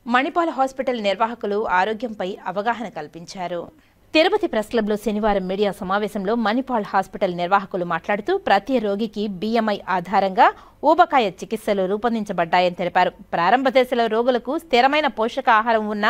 Manipal hospital నిర్వాహకులు ఆరోగ్యంపై అవగాహన కల్పించారు. తిరుపతి ప్రెస్ క్లబ్లో శనివారం మీడియా సమావేశంలో మణిపాల్ హాస్పిటల్ నిర్వాహకులు మాట్లాడుతూ ప్రతి రోగికి BMI ఆధారంగా ఊబకాయ చికిత్సలు రూపొందించబడ్డాయని తెలిపారు. ప్రారంభ దశలో రోగులకు స్థిరమైన పోషకాహారం ఉన్న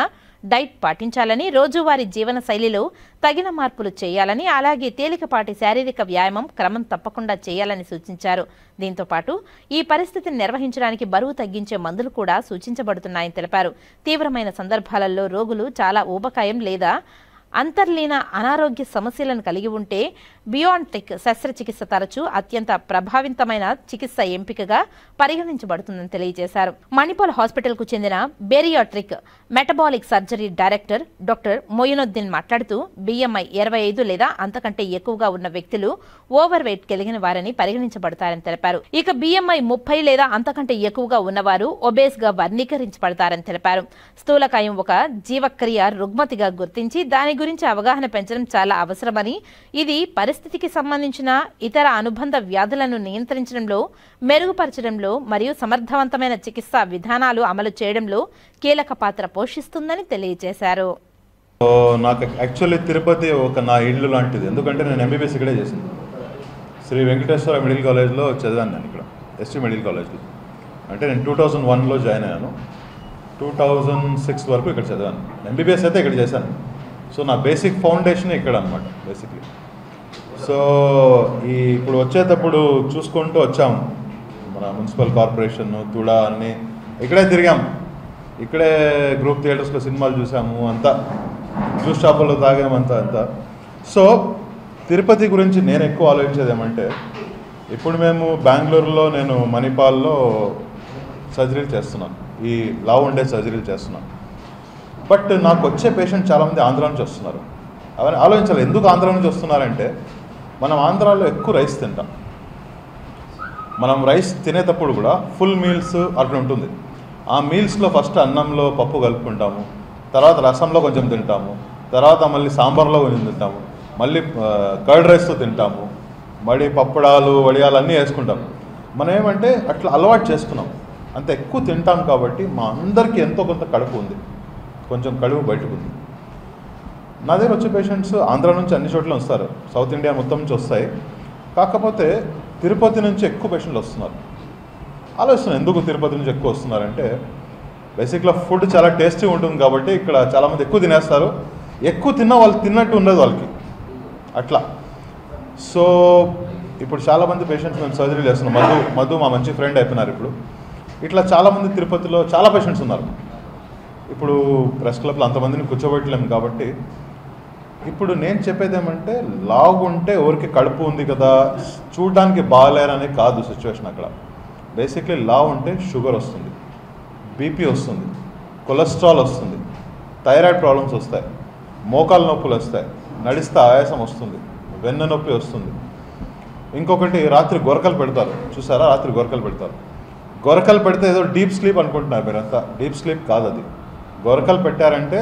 డైట్ పాటించాలని, రోజువారీ జీవన శైలిలో తగిన మార్పులు చేయాలని, అలాగే తేలికపాటి శారీరక వ్యాయామం క్రమం తప్పకుండా చేయాలని సూచించారు. దీంతో పాటు ఈ పరిస్థితిని నిర్వహించడానికి బరువు తగ్గించే మందులు కూడా సూచించబడుతున్నాయని తెలిపారు. తీవ్రమైన సందర్భాలలో రోగులు చాలా ఊబకాయం లేదా అంతర్లీన అనారోగ్య సమస్యలను కలిగి ఉంటే బియాంటెక్ శస్త్రచికిత్స తరచూ అత్యంత ప్రభావితమైన చికిత్స ఎంపికగా పరిగణించబడుతుందని తెలియజేశారు. మణిపాల్ హాస్పిటల్కు చెందిన bariatric metabolic surgery director doctor Moinuddin మాట్లాడుతూ BMI 25 లేదా అంతకంటే ఎక్కువగా ఉన్న వ్యక్తులు ఓవర్ వెయిట్ కలిగిన వారని పరిగణించబడతారని తెలిపారు. ఇక BMI 30 లేదా అంతకంటే ఎక్కువగా ఉన్నవారు ఒబేస్ గా వర్గీకరించబడతారని తెలిపారు. స్థూలకాయం ఒక జీవక్రియ రుగ్మతిగా గుర్తించి దాని గురించి అవగాహన పెంచడం చాలా అవసరమని, ఇది పరిస్థితికి సంబంధించిన ఇతర అనుబంధ వ్యాధులను నియంత్రించడంలో, మెరుగుపరచడంలో మరియు సమర్థవంతమైన చికిత్సా విధానాలు అమలు చేయడంలో కీలక పాత్ర పోషిస్తుందని తెలియజేశారు. నాకు యాక్చువల్లీ తిరుపతి ఒక నా ఇల్లు లాంటిది. ఎందుకంటే నేను MBBS ఇక్కడే చేసింది. శ్రీ వెంకటేశ్వర మెడికల్ కాలేజ్లో చదివాను. నేను ఇక్కడ ST మెడికల్ కాలేజ్లో. అంటే నేను 2001లో జాయిన్ అయ్యాను. 2006 వరకు ఇక్కడ చదివాను. MBBS అయితే ఇక్కడ చేశాను. సో నా బేసిక్ ఫౌండేషన్ ఇక్కడ అనమాట బేసిక్లీ. సో ఇప్పుడు వచ్చేటప్పుడు చూసుకుంటూ వచ్చాము. మన మున్సిపల్ కార్పొరేషన్, తుడా అన్నీ ఇక్కడే తిరిగాం. ఇక్కడే గ్రూప్ థియేటర్స్లో సినిమాలు చూసాము, అంతా జ్యూస్ షాపుల్లో తాగాము, అంతా. సో తిరుపతి గురించి నేను ఎక్కువ ఆలోచించేది ఏమంటే, ఇప్పుడు మేము బెంగళూరులో, నేను మణిపాల్లో సర్జరీలు చేస్తున్నాను. ఈ లావు ఉండే సర్జరీలు చేస్తున్నాను. బట్ నాకు వచ్చే పేషెంట్ చాలామంది ఆంధ్ర నుంచి వస్తున్నారు. అవన్నీ ఆలోచించాలి. ఎందుకు ఆంధ్ర నుంచి వస్తున్నారంటే, మనం ఆంధ్రాలో ఎక్కువ రైస్ తింటాం. మనం రైస్ తినేటప్పుడు కూడా ఫుల్ మీల్స్ అట్లా ఉంటుంది. ఆ మీల్స్లో ఫస్ట్ అన్నంలో పప్పు కలుపుకుంటాము, తర్వాత రసంలో కొంచెం తింటాము, తర్వాత మళ్ళీ సాంబార్లో కొంచెం తింటాము, మళ్ళీ కర్డ్ రైస్తో తింటాము, మళ్ళీ పప్పడాలు, వడియాలు అన్నీ వేసుకుంటాము. మనం ఏమంటే అట్లా అలవాటు చేసుకున్నాం. అంత ఎక్కువ తింటాం కాబట్టి మా అందరికీ ఎంతో కొంత కడుపు ఉంది, కొంచెం కడుపు బయటకు ఉంది. నా దగ్గర వచ్చే పేషెంట్స్ ఆంధ్ర నుంచి అన్ని చోట్ల వస్తారు, సౌత్ ఇండియా మొత్తం నుంచి వస్తాయి. కాకపోతే తిరుపతి నుంచి ఎక్కువ పేషెంట్లు వస్తున్నారు. ఆలోచిస్తున్నాను ఎందుకు తిరుపతి నుంచి ఎక్కువ వస్తున్నారంటే, బేసిక్గా ఫుడ్ చాలా టేస్టీ ఉంటుంది కాబట్టి ఇక్కడ చాలామంది ఎక్కువ తినేస్తారు. ఎక్కువ తిన్నా వాళ్ళు తిన్నట్టు ఉండదు వాళ్ళకి అట్లా. సో ఇప్పుడు చాలామంది పేషెంట్స్ మేము సర్జరీ చేస్తున్నాం. మధు మా మంచి ఫ్రెండ్ అయిపోయినారు. ఇప్పుడు ఇట్లా చాలామంది తిరుపతిలో చాలా పేషెంట్స్ ఉన్నారు. ఇప్పుడు ప్రెస్ క్లబ్లో అంతమందిని కూర్చోబెట్టలేము కాబట్టి ఇప్పుడు నేను చెప్పేది ఏమంటే, లావుంటే ఎవరికి కడుపు ఉంది కదా, చూడడానికి బాగాలేరని కాదు సిచ్యువేషన్. అక్కడ బేసిక్లీ లావు ఉంటే షుగర్ వస్తుంది, BP వస్తుంది, కొలెస్ట్రాల్ వస్తుంది, థైరాయిడ్ ప్రాబ్లమ్స్ వస్తాయి, మోకాలు నొప్పులు వస్తాయి, నడిస్తే ఆయాసం వస్తుంది, వెన్ను నొప్పి వస్తుంది. ఇంకొకటి రాత్రి గొరకలు పెడతారు, చూసారా? రాత్రి గొరకలు పెడతారు. గొరకలు పెడితే ఏదో డీప్ స్లీప్ అనుకుంటున్నారు మీరంతా. డీప్ స్లీప్ కాదు అది. గొరకలు పెట్టారంటే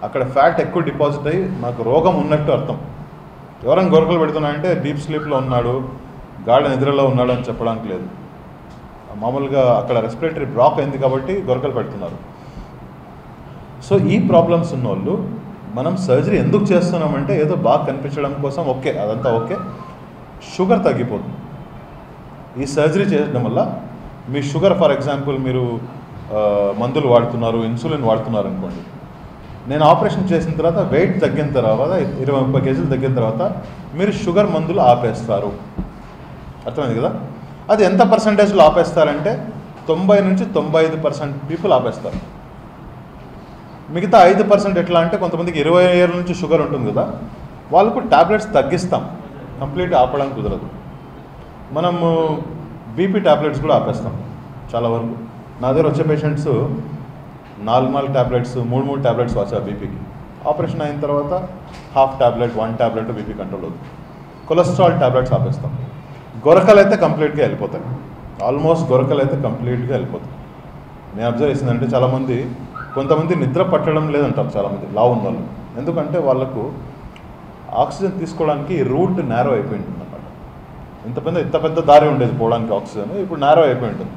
అక్కడ ఫ్యాట్ ఎక్కువ డిపాజిట్ అయ్యి నాకు రోగం ఉన్నట్టు అర్థం. ఎవరైనా గొరకలు పెడుతున్నారంటే డీప్ స్లీప్లో ఉన్నాడు, గాఢ నిద్రలో ఉన్నాడు అని చెప్పడానికి లేదు. మామూలుగా అక్కడ రెస్పిరేటరీ బ్లాక్ అయింది కాబట్టి గొరకలు పెడుతున్నారు. సో ఈ ప్రాబ్లమ్స్ ఉన్నోళ్ళు మనం సర్జరీ ఎందుకు చేస్తున్నామంటే ఏదో బాగా కనిపించడం కోసం. ఓకే, అదంతా ఓకే. షుగర్ తగ్గిపోతుంది ఈ సర్జరీ చేయడం వల్ల. మీ షుగర్ ఫర్ ఎగ్జాంపుల్ మీరు మందులు వాడుతున్నారు, ఇన్సులిన్ వాడుతున్నారు అనుకోండి. నేను ఆపరేషన్ చేసిన తర్వాత వెయిట్ తగ్గిన తర్వాత 20-30 కేజీలు తగ్గిన తర్వాత మీరు షుగర్ మందులు ఆపేస్తారు. అర్థమైంది కదా? అది ఎంత పర్సంటేజ్లో ఆపేస్తారంటే 90 నుంచి 95% పీపుల్ ఆపేస్తారు. మిగతా 5% ఎట్లా అంటే, కొంతమందికి 20 ఏళ్ళ నుంచి షుగర్ ఉంటుంది కదా, వాళ్ళకు ట్యాబ్లెట్స్ తగ్గిస్తాం. కంప్లీట్గా ఆపడానికి కుదరదు. మనము BP ట్యాబ్లెట్స్ కూడా ఆపేస్తాం చాలా వరకు. నా దగ్గర వచ్చే పేషెంట్స్ 4 ట్యాబ్లెట్స్, 3 ట్యాబ్లెట్స్ వాచారు BPకి. ఆపరేషన్ అయిన తర్వాత half tablet, 1 tablet BP control అవుతుంది. కొలెస్ట్రాల్ ట్యాబ్లెట్స్ ఆపేస్తాం. గొరకలు అయితే కంప్లీట్గా వెళ్ళిపోతాయి. ఆల్మోస్ట్ గొరకలు అయితే కంప్లీట్గా వెళ్ళిపోతాయి. నేను అబ్జర్వ్ చేసిందంటే కొంతమంది నిద్ర పట్టడం లేదంటారు చాలామంది లావు ఉన్న వాళ్ళు. ఎందుకంటే వాళ్ళకు ఆక్సిజన్ తీసుకోవడానికి రూట్ నేరో అయిపోయి ఉంటుంది అన్నమాట. ఇంత పెద్ద దారి ఉండేది పోవడానికి ఆక్సిజన్, ఇప్పుడు నేరో అయిపోయి ఉంటుంది.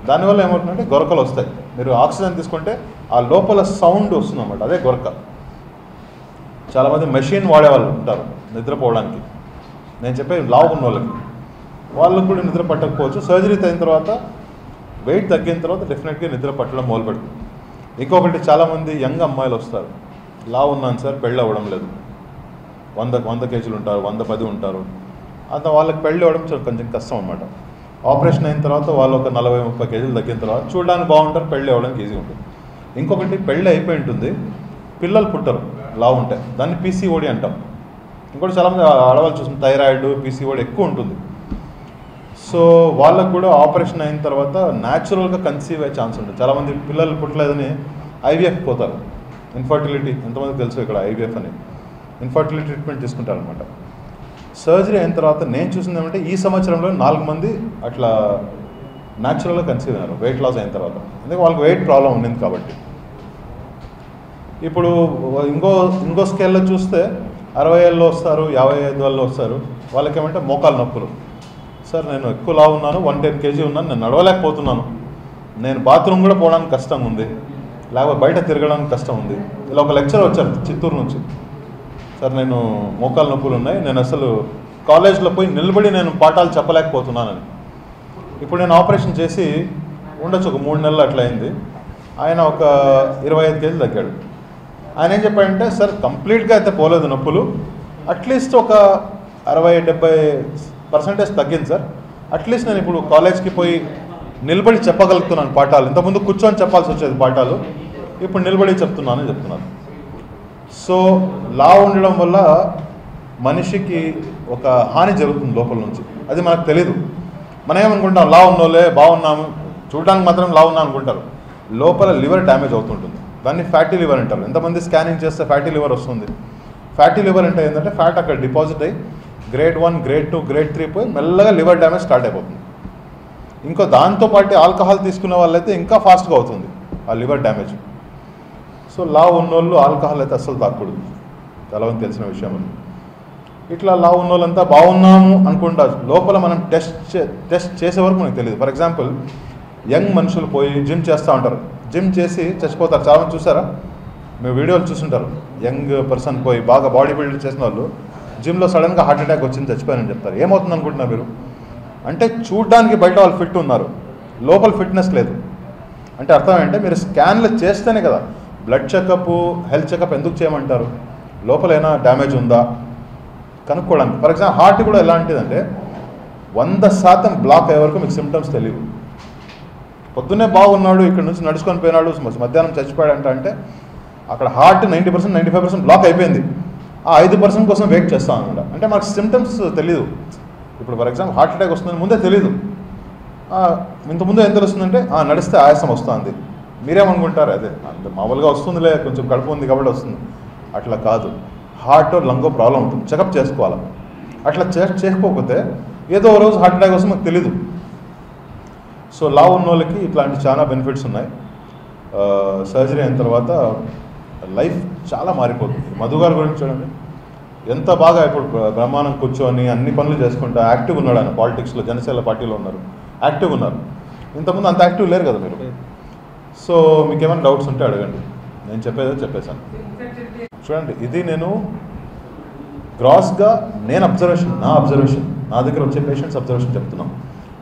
దానివల్ల ఏమవుతుందంటే గొరకలు వస్తాయి. మీరు ఆక్సిజన్ తీసుకుంటే ఆ లోపల సౌండ్ వస్తుంది అన్నమాట, అదే గొరక. చాలామంది మెషిన్ వాడేవాళ్ళు ఉంటారు నిద్రపోవడానికి. నేను చెప్పేది లావు ఉన్న వాళ్ళకి కూడా నిద్ర పట్టకపోవచ్చు. సర్జరీ అయిన తర్వాత వెయిట్ తగ్గిన తర్వాత డెఫినెట్గా నిద్ర పట్టడం మొదలుపెడుతుంది. ఇంకొకటి, చాలామంది యంగ్ అమ్మాయిలు వస్తారు, లావు ఉన్నాను సార్ పెళ్ళి అవ్వడం లేదు, 100 కేజీలు ఉంటారు, 110 ఉంటారు, అంత వాళ్ళకి పెళ్ళి అవ్వడం కొంచెం కష్టం అన్నమాట. ఆపరేషన్ అయిన తర్వాత వాళ్ళు ఒక 40-30 కేజీలు తగ్గిన తర్వాత చూడడానికి బాగుంటారు, పెళ్ళి అవ్వడానికి ఈజీగా ఉంటుంది. ఇంకొకటి, పెళ్ళి అయిపోయి ఉంటుంది, పిల్లలు పుట్టరు లావు ఉంటాయి, దాన్ని పీసీఓడి అంటాం. ఇంకోటి చాలామంది ఆడవాళ్ళు చూసిన థైరాయిడ్, పీసీఓడి ఎక్కువ ఉంటుంది. సో వాళ్ళకు కూడా ఆపరేషన్ అయిన తర్వాత న్యాచురల్గా కన్సీవ్ అయ్యే ఛాన్స్ ఉంటుంది. చాలామంది పిల్లలు పుట్టలేదని ఐవీఎఫ్ పోతారు. ఇన్ఫర్టిలిటీ ఎంతమందికి తెలుసు ఇక్కడ ఐవీఎఫ్ అని, ఇన్ఫర్టిలిటీ ట్రీట్మెంట్ తీసుకుంటారనమాట. సర్జరీ అయిన తర్వాత నేను చూసింది ఏమంటే ఈ సంవత్సరంలో 4 మంది అట్లా న్యాచురల్గా కన్సీవ్ అయ్యారు వెయిట్ లాస్ అయిన తర్వాత. ఎందుకంటే వాళ్ళకి వెయిట్ ప్రాబ్లం ఉండింది కాబట్టి. ఇప్పుడు ఇంకో స్కేల్లో చూస్తే 60 ఏళ్ళలో వస్తారు, 55 ఏళ్ళలో వస్తారు, వాళ్ళకి ఏమంటే మోకాలు నొప్పులు. సార్ నేను ఎక్కువ లావు ఉన్నాను, 110 కేజీ ఉన్నాను, నేను నడవలేకపోతున్నాను, నేను బాత్రూమ్ కూడా పోవడానికి కష్టంగా ఉంది, లేకపోతే బయట తిరగడానికి కష్టం ఉంది. ఇలా ఒక లెక్చర్ వచ్చారు చిత్తూరు నుంచి, సార్ నేను మోకాలు నొప్పులు ఉన్నాయి, నేను అసలు కాలేజ్లో పోయి నిలబడి నేను పాఠాలు చెప్పలేకపోతున్నానని. ఇప్పుడు నేను ఆపరేషన్ చేసి ఉండొచ్చు, ఒక 3 నెలలు అట్లా అయింది. ఆయన ఒక 25 కేజీలు తగ్గాడు. ఆయన ఏం చెప్పాడంటే, సార్ కంప్లీట్గా అయితే పోలేదు నొప్పులు, అట్లీస్ట్ ఒక 60-70% తగ్గింది సార్, అట్లీస్ట్ నేను ఇప్పుడు కాలేజ్కి పోయి నిలబడి చెప్పగలుగుతున్నాను పాఠాలు. ఇంతకుముందు కూర్చొని చెప్పాల్సి వచ్చేది పాఠాలు, ఇప్పుడు నిలబడి చెప్తున్నాను. సో లావు ఉండడం వల్ల మనిషికి ఒక హాని జరుగుతుంది లోపల నుంచి, అది మనకు తెలీదు. మనం ఏమనుకుంటాం, లావు ఉన్నోళ్ళే బాగున్నాము, చూడడానికి మాత్రం లావు ఉన్నాం అనుకుంటారు, లోపల లివర్ డ్యామేజ్ అవుతుంటుంది. దాన్ని ఫ్యాటీ లివర్ అంటారు. ఎంతమంది స్కానింగ్ చేస్తే ఫ్యాటీ లివర్ వస్తుంది. ఫ్యాటీ లివర్ అంటే ఏంటంటే ఫ్యాట్ అక్కడ డిపాజిట్ అయ్యి గ్రేడ్ 1, గ్రేడ్ 2, గ్రేడ్ 3 పోయి మెల్లగా లివర్ డ్యామేజ్ స్టార్ట్ అయిపోతుంది. ఇంకో దాంతోపాటు ఆల్కహాల్ తీసుకునే వాళ్ళైతే ఇంకా ఫాస్ట్గా అవుతుంది ఆ లివర్ డ్యామేజ్. సో లావు ఉన్నోళ్ళు ఆల్కహాల్ అయితే అస్సలు తాగకూడదు, చాలామంది తెలిసిన విషయం అది. ఇట్లా లావు ఉన్నోళ్ళంతా బాగున్నాము అనుకుంటారు, లోపల మనం టెస్ట్ చేసే వరకు మనకు తెలియదు. ఫర్ ఎగ్జాంపుల్, యంగ్ మనుషులు పోయి జిమ్ చేస్తూ ఉంటారు, జిమ్ చేసి చచ్చిపోతారు. చాలామంది చూసారా, మీరు వీడియోలు చూస్తుంటారు, యంగ్ పర్సన్ పోయి బాగా బాడీ బిల్డ్ చేసిన వాళ్ళు జిమ్లో సడన్గా హార్ట్ అటాక్ వచ్చింది చచ్చిపోయారని చెప్తారు. ఏమవుతుంది అనుకుంటున్నారు మీరు? అంటే చూడ్డానికి బయట వాళ్ళు ఫిట్ ఉన్నారు, లోపల ఫిట్నెస్ లేదు. అంటే అర్థం ఏంటంటే మీరు స్కాన్లు చేస్తేనే కదా బ్లడ్ చెకప్, హెల్త్ చెకప్ ఎందుకు చేయమంటారు? లోపల ఏమైనా డ్యామేజ్ ఉందా కనుక్కోవడానికి. ఫర్ ఎగ్జాంపుల్, హార్ట్ కూడా ఎలాంటిదంటే 100% బ్లాక్ అయ్యే వరకు మీకు సిమ్టమ్స్ తెలియవు. పొద్దున్నే బాగున్నాడు, ఇక్కడ నుంచి నడుచుకొని పోయినాడు, మధ్యాహ్నం చచ్చిపోయాడంట అంటే అక్కడ హార్ట్ 90%, 95% బ్లాక్ అయిపోయింది. ఆ 5% కోసం వెయిట్ చేస్తాం అనమాట. అంటే మనకు సిమ్టమ్స్ తెలీదు. ఇప్పుడు ఫర్ ఎగ్జాంపుల్ హార్ట్ అటాక్ వస్తుందని ముందే తెలీదు. ఇంతకుముందు ఏం తెలుస్తుందంటే నడిస్తే ఆయాసం వస్తుంది. మీరేమనుకుంటారు, అదే మామూలుగా వస్తుందిలే, కొంచెం కడుపు ఉంది కాబట్టి వస్తుంది. అట్లా కాదు, హార్ట్ లంగో ప్రాబ్లం ఉంటుంది, చెకప్ చేసుకోవాలి. అట్లా చేయకపోతే ఏదో రోజు హార్ట్ అటాక్ వస్తుంది మనకు తెలీదు. సో లావు ఉన్న వాళ్ళకి ఇట్లాంటి చాలా బెనిఫిట్స్ ఉన్నాయి. సర్జరీ అయిన తర్వాత లైఫ్ చాలా మారిపోతుంది. మధు గారి గురించి చూడండి, ఎంత బాగా ఇప్పుడు బ్రహ్మాండం కూర్చొని అన్ని పనులు చేసుకుంటా యాక్టివ్ ఉన్నాడు. ఆయన పాలిటిక్స్లో, జనసేన పార్టీలో ఉన్నారు, యాక్టివ్ ఉన్నారు. ఇంతకుముందు అంత యాక్టివ్ లేరు కదా మీరు. సో మీకు ఏమైనా డౌట్స్ ఉంటే అడగండి, నేను చెప్పేశాను. చూడండి, ఇది నేను గ్రాస్గా నేను నా అబ్జర్వేషన్ నా దగ్గర వచ్చే పేషెంట్స్ అబ్జర్వేషన్ చెప్తున్నాం.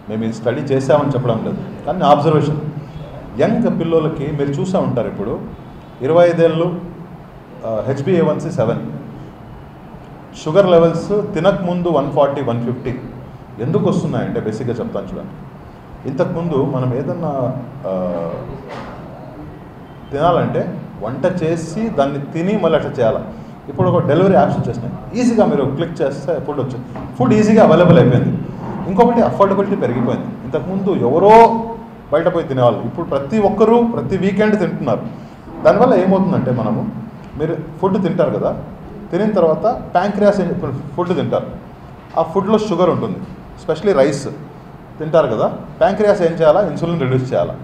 మేము ఇది స్టడీ చేసామని చెప్పడం లేదు, కానీ నా అబ్జర్వేషన్. యంగ్ పిల్లలకి మీరు చూసా ఉంటారు, ఇప్పుడు 25 ఏళ్ళు, HbA1c 7, షుగర్ లెవెల్స్ తినకముందు 140, 150 ఎందుకు వస్తున్నాయంటే బేసిక్గా చెప్తాను చూడండి. ఇంతకుముందు మనం ఏదన్నా తినాలంటే వంట చేసి దాన్ని తిని మళ్ళీ అట్లా చేయాలి. ఇప్పుడు ఒక డెలివరీ యాప్స్ వచ్చేసినాయి, ఈజీగా మీరు క్లిక్ చేస్తే ఫుడ్ ఈజీగా అవైలబుల్ అయిపోయింది. ఇంకొకటి అఫోర్డబిలిటీ పెరిగిపోయింది. ఇంతకుముందు ఎవరో బయట పోయి తినేవాళ్ళు, ఇప్పుడు ప్రతి ఒక్కరూ ప్రతి వీకెండ్ తింటున్నారు. దానివల్ల ఏమవుతుందంటే మీరు ఫుడ్ తింటారు కదా, తినిన తర్వాత ప్యాంక్రియాస్ ఫుడ్ తింటారు, ఆ ఫుడ్లో షుగర్ ఉంటుంది, స్పెషలీ రైస్ తింటారు కదా. ప్యాంక్రియాస్ ఏం చేయాలా, ఇన్సులిన్ రిడ్యూస్ చేయాలా,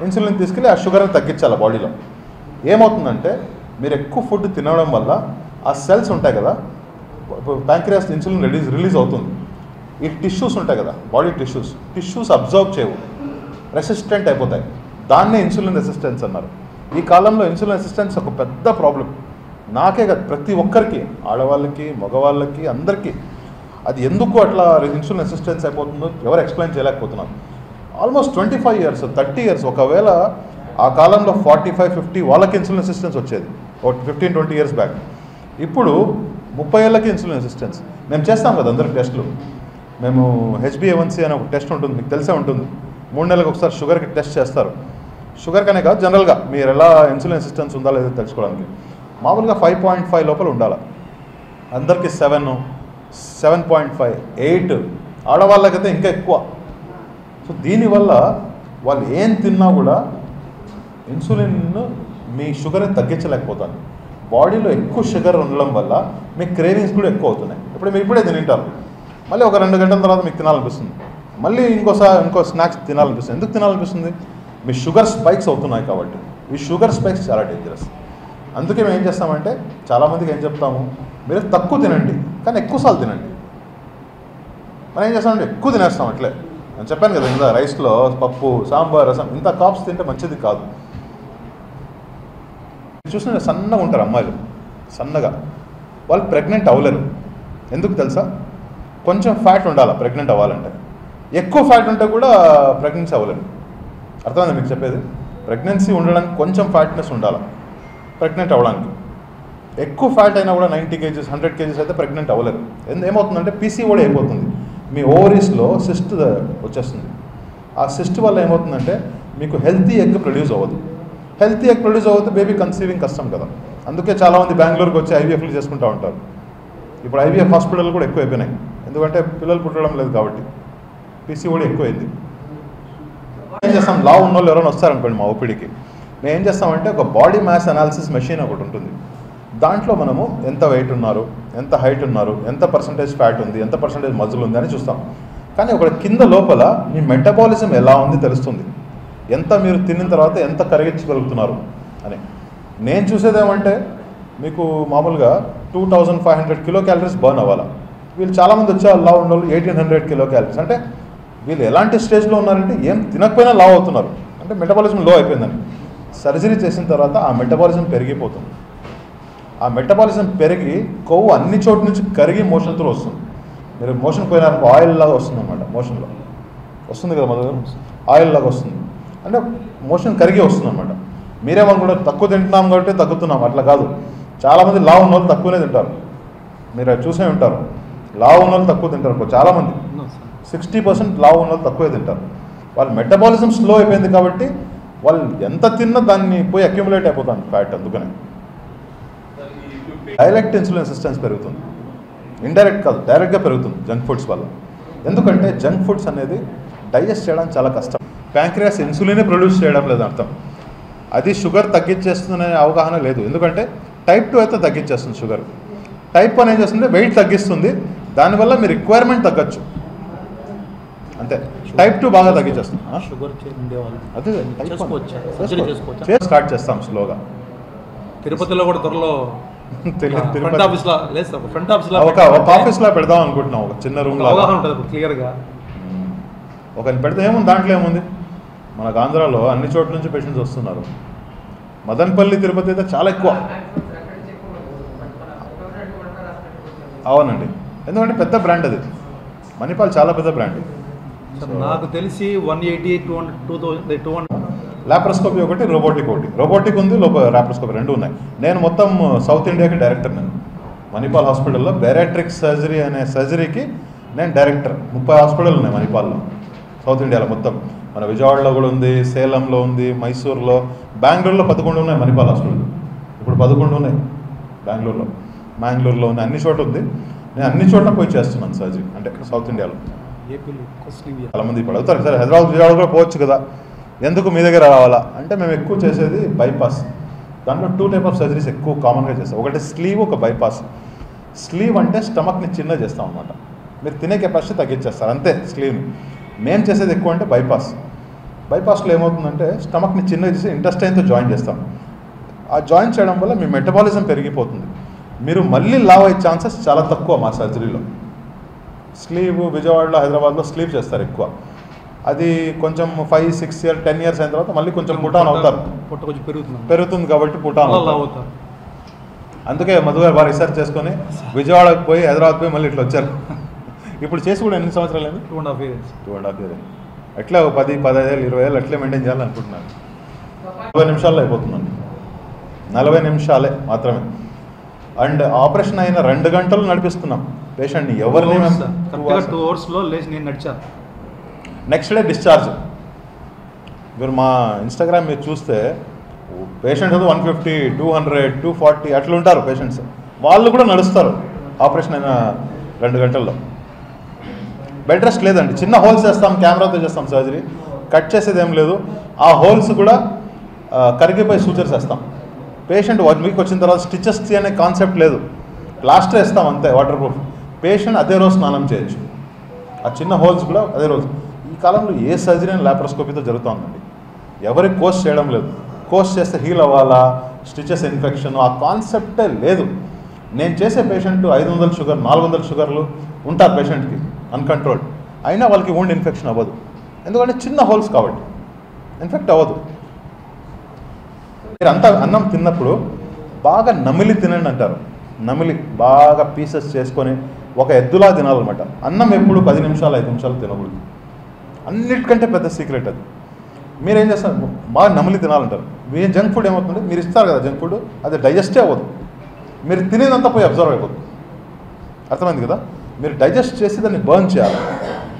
ఇన్సులిన్ తీసుకెళ్ళి ఆ షుగర్ని తగ్గించాలి బాడీలో. ఏమవుతుందంటే మీరు ఎక్కువ ఫుడ్ తినడం వల్ల ఆ సెల్స్ ఉంటాయి కదా, ప్యాంక్రియాస్ ఇన్సులిన్ రిలీజ్ అవుతుంది. ఈ టిష్యూస్ ఉంటాయి కదా, బాడీ టిష్యూస్ అబ్జర్వ్ చేయవు, రెసిస్టెంట్ అయిపోతాయి. దాన్నే ఇన్సులిన్ రెసిస్టెన్స్ అన్నారు. ఈ కాలంలో ఇన్సులిన్ రెసిస్టెన్స్ ఒక పెద్ద ప్రాబ్లం. నాకే కాదు, ప్రతి ఒక్కరికి, ఆడవాళ్ళకి, మగవాళ్ళకి, అందరికీ. అది ఎందుకు అట్లా ఇన్సులిన్ రెసిస్టెన్స్ అయిపోతుందో ఎవరు ఎక్స్ప్లెయిన్ చేయలేకపోతున్నారు. ఆల్మోస్ట్ 25 years 30 years, ఒకవేళ ఆ కాలంలో 45-50 వాళ్ళకి ఇన్సులిన్ రెసిస్టెన్స్ వచ్చేది, 15-20 years బ్యాక్. ఇప్పుడు 30 ఏళ్ళకి ఇన్సులిన్ రెసిస్టెన్స్. మేము చేస్తాం కదా అందరికి టెస్టులు. మేము HbA1c అనే ఒక టెస్ట్ ఉంటుంది, మీకు తెలిసే ఉంటుంది. 3 నెలలకు ఒకసారి షుగర్కి టెస్ట్ చేస్తారు. షుగర్ కనే కాదు, జనరల్గా మీరు ఎలా ఇన్సులిన్ రెసిస్టెన్స్ ఉందా లేదో తెలుసుకోవడానికి. మామూలుగా 5.5 లోపల ఉండాలి. అందరికీ 7, 7.5, 8, ఆడవాళ్ళకైతే ఇంకా ఎక్కువ. సో దీనివల్ల వాళ్ళు ఏం తిన్నా కూడా ఇన్సులిన్ మీ షుగర్ని తగ్గించలేకపోతాను. బాడీలో ఎక్కువ షుగర్ ఉండడం వల్ల మీ క్రేవింగ్స్ కూడా ఎక్కువ అవుతున్నాయి. ఇప్పుడు మీరు ఇప్పుడే తింటారు, మళ్ళీ ఒక 2 గంటల తర్వాత మీకు తినాలనిపిస్తుంది, మళ్ళీ ఇంకో స్నాక్స్ తినాలనిపిస్తుంది. ఎందుకు తినాలనిపిస్తుంది? మీ షుగర్ స్పైక్స్ అవుతున్నాయి కాబట్టి. ఈ షుగర్ స్పైక్స్ చాలా డేంజరస్. అందుకే మేము ఏం చేస్తామంటే, చాలామందికి ఏం చెప్తాము, మీరు తక్కువ తినండి కానీ ఎక్కువసార్లు తినండి. మనం ఏం చేస్తామంటే ఎక్కువ తినేస్తాం అట్లే. నేను చెప్పాను కదా ఇంత రైస్లో పప్పు, సాంబార్, రసం, ఇంత కాప్స్ తింటే మంచిది కాదు. చూసిన సన్నగా ఉంటారు అమ్మాయిలు, సన్నగా, వాళ్ళు ప్రెగ్నెంట్ అవ్వలేరు. ఎందుకు తెలుసా? కొంచెం ఫ్యాట్ ఉండాలి ప్రెగ్నెంట్ అవ్వాలంటే. ఎక్కువ ఫ్యాట్ ఉంటే కూడా ప్రెగ్నెన్సీ అవ్వలేరు. అర్థమైందా మీకు చెప్పేది? ప్రెగ్నెన్సీ ఉండడానికి కొంచెం ఫ్యాట్నెస్ ఉండాలి ప్రెగ్నెంట్ అవ్వడానికి. ఎక్కువ ఫ్యాట్ అయినా కూడా 90 kgs 100 kgs అయితే ప్రెగ్నెంట్ అవ్వలేరు. ఏమవుతుందంటే PCOD అయిపోతుంది. మీ ఓవరీస్లో సిస్ట్ వచ్చేస్తుంది. ఆ సిస్ట్ వల్ల ఏమవుతుందంటే మీకు హెల్తీ ఎగ్ ప్రొడ్యూస్ అవ్వదు. హెల్తీ ఎగ్ ప్రొడ్యూస్ అవుతే బేబీ కన్సీవింగ్ కష్టం కదా. అందుకే చాలామంది బెంగళూరుకి వచ్చి IVFలు చేసుకుంటూ ఉంటారు. ఇప్పుడు IVF హాస్పిటల్ కూడా ఎక్కువ అయిపోయినాయి, ఎందుకంటే పిల్లలు పుట్టడం లేదు కాబట్టి. PCOD ఎక్కువైంది. ఏం చేస్తాం, లావు ఉన్న వాళ్ళు ఎవరైనా వస్తారనుకోండి మా OPDకి, మేము ఏం చేస్తామంటే ఒక బాడీ మ్యాస్ అనాలిసిస్ మెషిన్ ఒకటి ఉంటుంది. దాంట్లో మనము ఎంత వెయిట్ ఉన్నారు, ఎంత హైట్ ఉన్నారు, ఎంత పర్సంటేజ్ ఫ్యాట్ ఉంది, ఎంత పర్సంటేజ్ మజిల్ ఉంది అని చూస్తాం. కానీ ఒక కింద లోపల మీ మెటబాలిజం ఎలా ఉంది తెలుస్తుంది. ఎంత మీరు తిన్న తర్వాత ఎంత కరిగించగలుగుతున్నారు అని. నేను చూసేదేమంటే మీకు మామూలుగా 2500 kcal బర్న్ అవ్వాలి. వీళ్ళు చాలామంది వచ్చే లావు ఉన్న వాళ్ళు 1800 kcal. అంటే వీళ్ళు ఎలాంటి స్టేజ్లో ఉన్నారంటే ఏం తినకపోయినా లావు అవుతున్నారు, అంటే మెటబాలిజం లో అయిపోయిందని. సర్జరీ చేసిన తర్వాత ఆ మెటబాలిజం పెరిగిపోతుంది. ఆ మెటబాలిజం పెరిగి కొవ్వు అన్ని చోట్ల నుంచి కరిగి మోషన్తో వస్తుంది. మీరు మోషన్ పోయినారు ఆయిల్ లాగా వస్తుంది అన్నమాట. మోషన్లో వస్తుంది కదా మొదలు, ఆయిల్ లాగా వస్తుంది, అంటే మోషన్ కరిగి వస్తుంది అన్నమాట. మీరేమనుకుంటారు తక్కువ తింటున్నాం కాబట్టి తగ్గుతున్నాం, అట్లా కాదు. చాలామంది లావు ఉన్న వాళ్ళు తక్కువనే తింటారు, మీరు చూసే ఉంటారు. లావు ఉన్న వాళ్ళు తక్కువ తింటారు, చాలామంది 60% లావు ఉన్న వాళ్ళు తక్కువే తింటారు. వాళ్ళ మెటబాలిజం స్లో అయిపోయింది కాబట్టి వాళ్ళు ఎంత తిన్నా దాన్ని పోయి అక్యుములేట్ అయిపోతుంది ఫ్యాట్. అందుకనే డైరెక్ట్ ఇన్సులిన్ రెసిస్టెన్స్ పెరుగుతుంది, ఇండైరెక్ట్ కాదు, డైరెక్ట్గా పెరుగుతుంది జంక్ ఫుడ్స్ వల్ల. ఎందుకంటే జంక్ ఫుడ్స్ అనేది డైజెస్ట్ చేయడానికి చాలా కష్టం. ప్యాంక్రియాస్ ఇన్సులినే ప్రొడ్యూస్ చేయడం లేదు అర్థం. అది షుగర్ తగ్గించేస్తుందనే అవగాహన లేదు. ఎందుకంటే టైప్ 2 అయితే తగ్గించేస్తుంది షుగర్. టైప్ 1 ఏం చేస్తుంది, వెయిట్ తగ్గిస్తుంది, దానివల్ల మీ రిక్వైర్మెంట్ తగ్గచ్చు అంతే. టైప్ 2 బాగా తగ్గించేస్తుంది. అదే స్టార్ట్ చేస్తాం స్లోగా. తిరుపతిలో కూడా త్వరలో ఒక ఆఫీస్లో పెడదాం అనుకుంటున్నాం, ఒక చిన్న రూమ్ లో క్లియర్గా ఒక పెడితే ఏముంది, దాంట్లో ఏముంది. మనకు ఆంధ్రాలో అన్ని చోట్ల నుంచి పేషెంట్స్ వస్తున్నారు. మదనపల్లి, తిరుపతి అయితే చాలా ఎక్కువ. అవునండి, ఎందుకంటే పెద్ద బ్రాండ్ అది. మణిపాల్ చాలా పెద్ద బ్రాండ్. నాకు తెలిసి 180, 200 ల్యాప్రోస్కోపీ ఒకటి, రోబోటిక్ ఒకటి. రోబోటిక్ ఉంది, ల్యాప్రోస్కోపీ 2 ఉన్నాయి. నేను మొత్తం సౌత్ ఇండియాకి డైరెక్టర్. నేను మణిపాల్ హాస్పిటల్లో బేరాట్రిక్ సర్జరీ అనే సర్జరీకి నేను డైరెక్టర్. 30 హాస్పిటల్ ఉన్నాయి మణిపాల్లో, సౌత్ ఇండియాలో మొత్తం. మన విజయవాడలో కూడా ఉంది, సేలంలో ఉంది, మైసూర్లో, బెంగళూరులో 11 ఉన్నాయి మణిపాల్ హాస్పిటల్. ఇప్పుడు 11 ఉన్నాయి బెంగళూరులో, మ్యాంగ్లూరులో ఉన్నాయి, అన్ని చోట్ల ఉంది. నేను అన్ని చోట్ల పోయి చేస్తున్నాను సర్జరీ, అంటే సౌత్ ఇండియాలో. చాలామంది ఇప్పుడు అడుగుతారు, సరే హైదరాబాద్, విజయవాడ కూడా పోవచ్చు కదా, ఎందుకు మీ దగ్గర రావాలా అంటే, మేము ఎక్కువ చేసేది బైపాస్. దాంట్లో 2 టైప్ ఆఫ్ సర్జరీస్ ఎక్కువ కామన్గా చేస్తాం. ఒకటి స్లీవ్, ఒక బైపాస్. స్లీవ్ అంటే స్టమక్ని చిన్న చేస్తాం అనమాట, మీరు తినే కెపాసిటీ తగ్గించేస్తారు అంతే స్లీవ్ని. మేము చేసేది ఎక్కువ అంటే బైపాస్. బైపాస్లో ఏమవుతుందంటే స్టమక్ని చిన్న చేసి ఇంటెస్టైన్తో జాయిన్ చేస్తాం. ఆ జాయిన్ చేయడం వల్ల మీ మెటబాలిజం పెరిగిపోతుంది. మీరు మళ్ళీ లావ్ అయ్యే ఛాన్సెస్ చాలా తక్కువ మా సర్జరీలో. స్లీవ్ విజయవాడలో, హైదరాబాద్లో స్లీవ్ చేస్తారు ఎక్కువ. అది కొంచెం 5, 6 ఇయర్ 10 ఇయర్స్ అయిన తర్వాత మళ్ళీ కొంచెం పుటాన్ అవుతారు, పొట్ట కొంచెం పెరుగుతుంది కాబట్టి పుటాన్ అవుతారు. అవుతారు. అందుకే మధు గారు బాగా రీసెర్చ్ చేసుకొని విజయవాడకు పోయి హైదరాబాద్ పోయి మళ్ళీ ఇట్లా వచ్చారు. ఇప్పుడు చేసి కూడా ఎన్ని సంవత్సరాలు అయింది? 2.5 years. 2.5 years. అట్లా 10, 15 ఏళ్ళు 20 ఏళ్ళు అట్లే మెయింటైన్ చేయాలనుకుంటున్నాను. 40 నిమిషాల్లో అయిపోతుందండి, 40 నిమిషాలే మాత్రమే. అండ్ ఆపరేషన్ అయిన 2 గంటలు నడిపిస్తున్నాం పేషెంట్ని. ఎవరిని 2 hours లేచి నేను నడిచాను. Next day discharge. మీరు మా ఇన్స్టాగ్రామ్ మీరు చూస్తే పేషెంట్ 150, 200, 240 అట్లా ఉంటారు పేషెంట్స్. వాళ్ళు కూడా నడుస్తారు ఆపరేషన్ అయిన 2 గంటల్లో. బెడ్ రెస్ట్ లేదండి. చిన్న హోల్స్ చేస్తాం, కెమెరాతో చేస్తాం సర్జరీ, కట్ చేసేది ఏం లేదు. ఆ హోల్స్ కూడా కరిగిపోయి సూచర్స్ వేస్తాం. పేషెంట్ 1 week వచ్చిన తర్వాత స్టిచెస్ అనే కాన్సెప్ట్ లేదు, ప్లాస్టర్ వేస్తాం అంతే, వాటర్ ప్రూఫ్. పేషెంట్ అదే రోజు స్నానం చేయొచ్చు. ఆ చిన్న హోల్స్ కూడా అదే రోజు. ఈ కాలంలో ఏ సర్జరీ అని లాప్రోస్కోపీతో జరుగుతుందండి. ఎవరికి కోర్స్ చేయడం లేదు. కోర్స్ చేస్తే హీల్ అవ్వాలా, స్టిచెస్ ఇన్ఫెక్షన్, ఆ కాన్సెప్టే లేదు. నేను చేసే పేషెంట్ 500 షుగర్, 400 షుగర్లు ఉంటారు పేషెంట్కి అన్కంట్రోల్డ్, అయినా వాళ్ళకి wound ఇన్ఫెక్షన్ అవ్వదు. ఎందుకంటే చిన్న హోల్స్ కాబట్టి ఇన్ఫెక్ట్ అవ్వదు. మీరు అంతా అన్నం తిన్నప్పుడు బాగా నమిలి తినండి అంటారు. నమిలి బాగా పీసెస్ చేసుకొని ఒక ఎద్దులా తినాలన్నమాట. అన్నం ఎప్పుడు 10 నిమిషాలు 5 నిమిషాలు తినకూడదు. అన్నిటికంటే పెద్ద సీక్రెట్ అది. మీరేం చేస్తారు, బాగా నమిలి తినాలంటారు. మీ జంక్ ఫుడ్ ఏమవుతుంది, మీరు ఇస్తారు కదా జంక్ ఫుడ్, అది డైజెస్టే అవ్వదు. మీరు తినేదంతా పోయి అబ్జర్వ్ అయిపోతుంది. అర్థమైంది కదా? మీరు డైజెస్ట్ చేసి దాన్ని బర్న్ చేయాలి,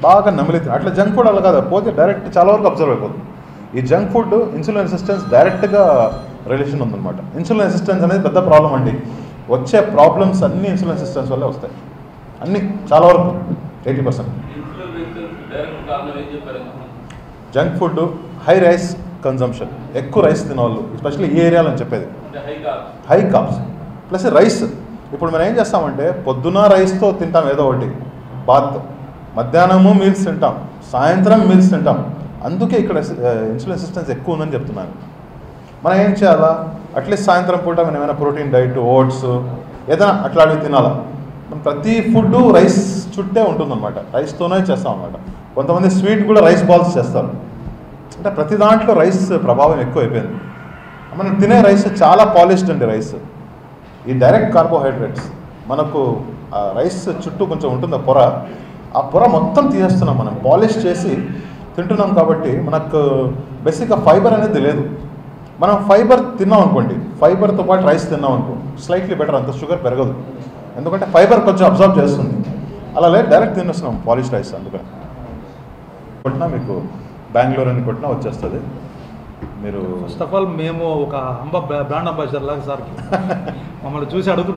బాగా నమిలి తినాలి. అట్లా జంక్ ఫుడ్ అలా కాదు, పోతే డైరెక్ట్ చాలా వరకు అబ్జర్వ్ అయిపోతుంది. ఈ జంక్ ఫుడ్ ఇన్సులిన్ రెసిస్టెన్స్ డైరెక్ట్గా రిలేషన్ ఉందన్నమాట. ఇన్సులిన్ రెసిస్టెన్స్ అనేది పెద్ద ప్రాబ్లం అండి. వచ్చే ప్రాబ్లమ్స్ అన్నీ ఇన్సులిన్ రెసిస్టెన్స్ వల్లే వస్తాయి, అన్నీ చాలా వరకు 80%. Junk food, high rise consumption, ఎక్కువ రైస్ తినవాళ్ళు, ఎస్పెషల్లీ ఈ ఏరియాలో అని చెప్పేది. High carbs plus rice. ఇప్పుడు మనం ఏం చేస్తామంటే పొద్దున రైస్తో తింటాం ఏదో ఒకటి, బాత్, మధ్యాహ్నము మీల్స్ తింటాం, సాయంత్రం మీల్స్ తింటాం. అందుకే ఇక్కడ ఇన్సులిన్ రెసిస్టెన్స్ ఎక్కువ ఉందని చెప్తున్నాను. మనం ఏం చేయాలా, అట్లీస్ట్ సాయంత్రం పూట మనం ఏమైనా ప్రోటీన్ డైట్, ఓట్స్ ఏదైనా అట్లాంటివి తినాలా. మనం ప్రతి ఫుడ్ రైస్ చుట్టే ఉంటుందన్నమాట, రైస్తోనే చేస్తాం అన్నమాట. కొంతమంది స్వీట్ కూడా రైస్ బాల్స్ చేస్తారు. అంటే ప్రతి దాంట్లో రైస్ ప్రభావం ఎక్కువ అయిపోయింది. మనం తినే రైస్ చాలా పాలిష్డ్ అండి. రైస్ ఈ డైరెక్ట్ కార్బోహైడ్రేట్స్ మనకు రైస్ చుట్టూ కొంచెం ఉంటుంది ఆ పొర, ఆ పొర మొత్తం తీసేస్తున్నాం మనం, పాలిష్ చేసి తింటున్నాం. కాబట్టి మనకు బేసిక్గా ఫైబర్ అనేది లేదు. మనం ఫైబర్ తిన్నాం అనుకోండి, ఫైబర్తో పాటు రైస్ తిన్నాం అనుకో, స్లైట్లీ బెటర్, అంత షుగర్ పెరగదు. ఎందుకంటే ఫైబర్ కొంచెం అబ్జర్వ్ చేస్తుంది. అలా లేదు, డైరెక్ట్ తినేస్తున్నాం పాలిష్ రైస్. అందుకని కొట్టినా మీకు బెంగళూరు అని కొట్టినా వచ్చేస్తుంది. మీరు ఫస్ట్ ఆఫ్ ఆల్ మేము ఒక బ్రాండ్ అంబాసిడర్ లాగా సార్కి మమ్మల్ని చూసి అడుగుతున్నాం.